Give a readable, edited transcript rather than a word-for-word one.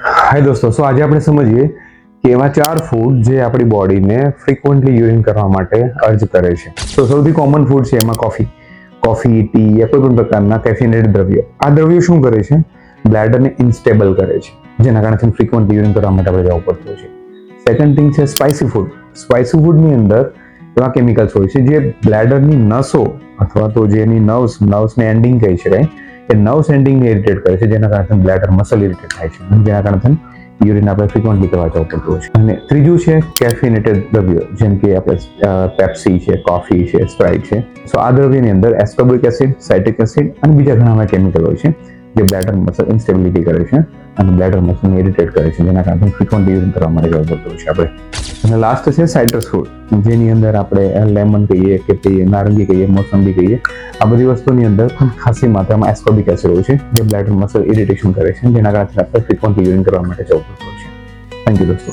હાય દોસ્તો, સો આજે આપણે સમજીએ કે એવા 4 ફૂડ જે આપણી બોડીને ફ્રીક્વન્ટલી યુરિન કરવા માટે અર્જ કરે છે. તો સૌથી કોમન ફૂડ છે એમાં કોફી, ટી યા કોઈ પણ પ્રકારના કેફિનેટેડ દ્રવ્ય. આ દ્રવ્યો શું કરે છે? બ્લેડરને ઇન્સ્ટેબલ કરે છે, જેના કારણે ફ્રીક્વન્ટલી યુરિન કરવા માટે આપણે જવું પડતું હોય છે. સેકન્ડ થિંગ છે સ્પાઇસી ફૂડ. સ્પાઇસી ફૂડની અંદર એવા કેમિકલ્સ હોય છે જે બ્લેડરની નસો અથવા તો જે એની નર્વ્સને એન્ડિંગ કહી શકાય, એ નર્વ્સ એન્ડિંગને ઇરિટેટ કરે છે, જેના કારણે બ્લેડર મસલ ઇરિટેટ થાય છે, જેના કારણે યુરિન આપણે ફ્રીક્વન્ટલી કરવા જવું પડતું હોય છે. અને ત્રીજું છે કેફિનેટેડ દ્રવ્યો, જેમ કે આપણે પેપ્સી છે, કોફી છે, સ્પ્રાઇટ છે. સો આ દ્રવ્યની અંદર એસ્કોર્બિક એસિડ, સાઇટ્રિક એસિડ અને બીજા ઘણા કેમિકલ હોય છે જે બ્લેડર મસલ ઇન્સ્ટેબિલિટી કરે છે અને બ્લેડર મસલને ઇરિટેટ કરે છે, જેના કારણે ફ્રીક્વન્ટલી યુરિન કરવા માટે જવું પડતું હોય છે આપણે. અને લાસ્ટ છે સાઇટ્રસ ફ્રૂટ, જેની અંદર આપણે લેમન કહીએ કે નારંગી કહીએ, મોસંબી કહીએ. આ બધી વસ્તુની અંદર પણ ખાસી માત્રામાં એસ્કોર્બિક એસિડ હોય છે જે બ્લેડર મસલ ઇરિટેશન કરે છે, જેના કારણે આપણે ફ્રીક્વન્ટલી યુરિન કરવા માટે જવું પડતું હોય છે. થેન્ક યુ દોસ્તો.